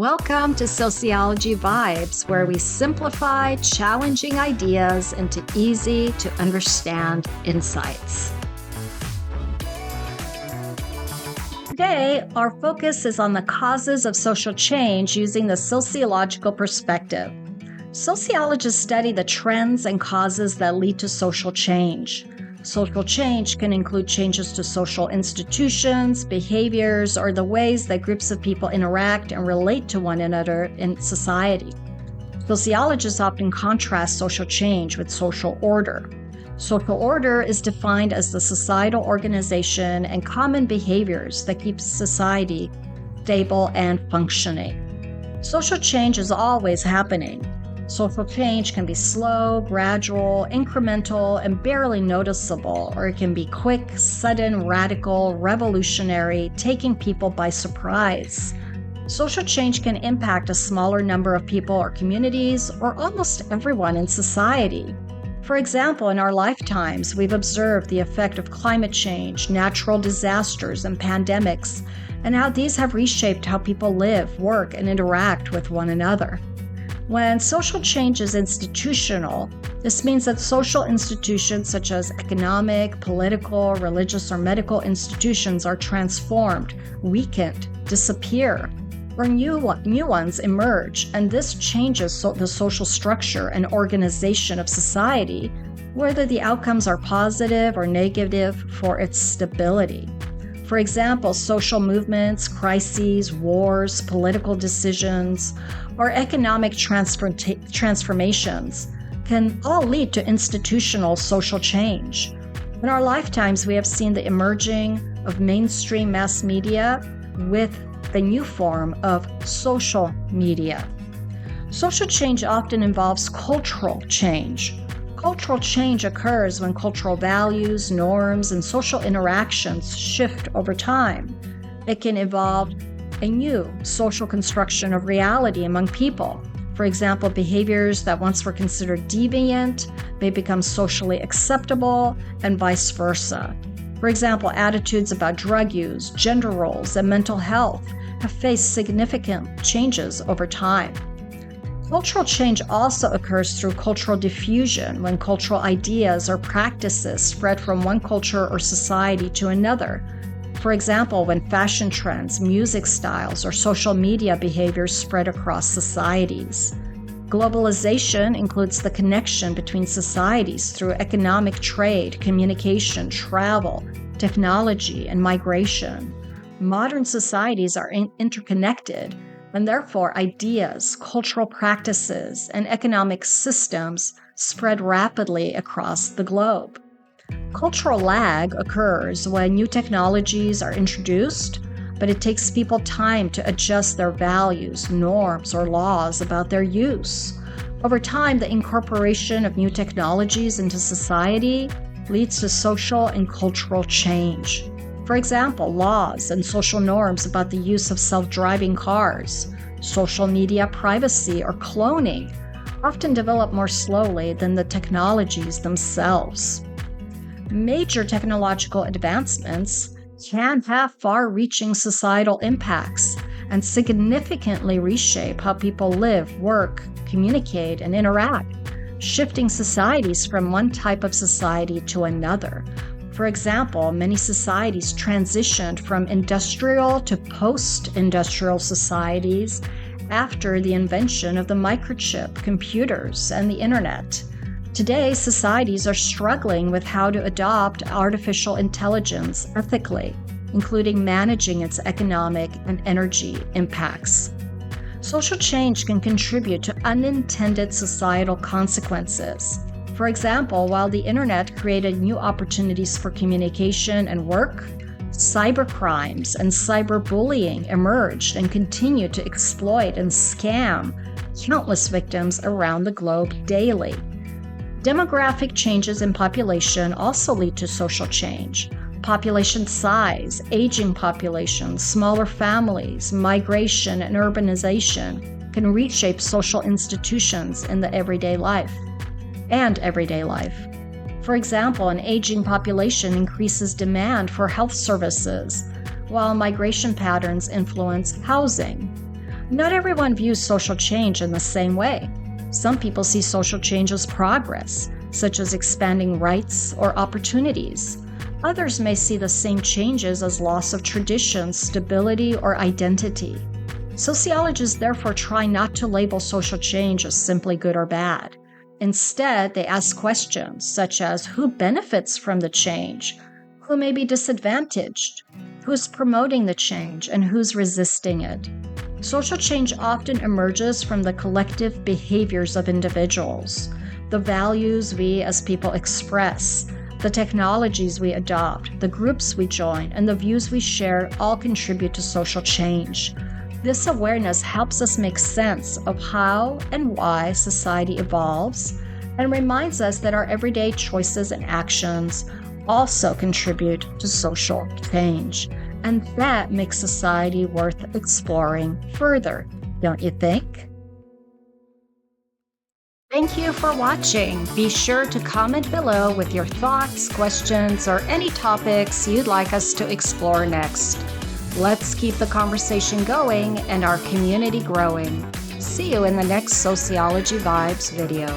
Welcome to Sociology Vibes, where we simplify challenging ideas into easy to understand insights. Today, our focus is on the causes of social change using the sociological perspective. Sociologists study the trends and causes that lead to social change. Social change can include changes to social institutions, behaviors, or the ways that groups of people interact and relate to one another in society. Sociologists often contrast social change with social order. Social order is defined as the societal organization and common behaviors that keep society stable and functioning. Social change is always happening. Social change can be slow, gradual, incremental, and barely noticeable, or it can be quick, sudden, radical, revolutionary, taking people by surprise. Social change can impact a smaller number of people or communities, or almost everyone in society. For example, in our lifetimes, we've observed the effect of climate change, natural disasters, and pandemics, and how these have reshaped how people live, work, and interact with one another. When social change is institutional, this means that social institutions such as economic, political, religious, or medical institutions are transformed, weakened, disappear, or new ones emerge, and this changes the social structure and organization of society, whether the outcomes are positive or negative for its stability. For example, social movements, crises, wars, political decisions, or economic transformations can all lead to institutional social change. In our lifetimes, we have seen the emerging of mainstream mass media with the new form of social media. Social change often involves cultural change. Cultural change occurs when cultural values, norms, and social interactions shift over time. It can involve a new social construction of reality among people. For example, behaviors that once were considered deviant may become socially acceptable, and vice versa. For example, attitudes about drug use, gender roles, and mental health have faced significant changes over time. Cultural change also occurs through cultural diffusion, when cultural ideas or practices spread from one culture or society to another. For example, when fashion trends, music styles, or social media behaviors spread across societies. Globalization includes the connection between societies through economic trade, communication, travel, technology, and migration. Modern societies are interconnected, and therefore ideas, cultural practices, and economic systems spread rapidly across the globe. Cultural lag occurs when new technologies are introduced, but it takes people time to adjust their values, norms, or laws about their use. Over time, the incorporation of new technologies into society leads to social and cultural change. For example, laws and social norms about the use of self-driving cars, social media privacy, or cloning often develop more slowly than the technologies themselves. Major technological advancements can have far-reaching societal impacts and significantly reshape how people live, work, communicate, and interact, shifting societies from one type of society to another. For example, many societies transitioned from industrial to post-industrial societies after the invention of the microchip, computers, and the internet. Today, societies are struggling with how to adopt artificial intelligence ethically, including managing its economic and energy impacts. Social change can contribute to unintended societal consequences. For example, while the internet created new opportunities for communication and work, cybercrimes and cyberbullying emerged and continue to exploit and scam countless victims around the globe daily. Demographic changes in population also lead to social change. Population size, aging populations, smaller families, migration, and urbanization can reshape social institutions in the everyday life. For example, an aging population increases demand for health services, while migration patterns influence housing. Not everyone views social change in the same way. Some people see social change as progress, such as expanding rights or opportunities. Others may see the same changes as loss of tradition, stability, or identity. Sociologists therefore try not to label social change as simply good or bad. Instead, they ask questions such as who benefits from the change, who may be disadvantaged, who's promoting the change, and who's resisting it. Social change often emerges from the collective behaviors of individuals, the values we as people express, the technologies we adopt, the groups we join, and the views we share all contribute to social change. This awareness helps us make sense of how and why society evolves and reminds us that our everyday choices and actions also contribute to social change. And that makes society worth exploring further, don't you think? Thank you for watching. Be sure to comment below with your thoughts, questions, or any topics you'd like us to explore next. Let's keep the conversation going and our community growing. See you in the next Sociology Vibes video.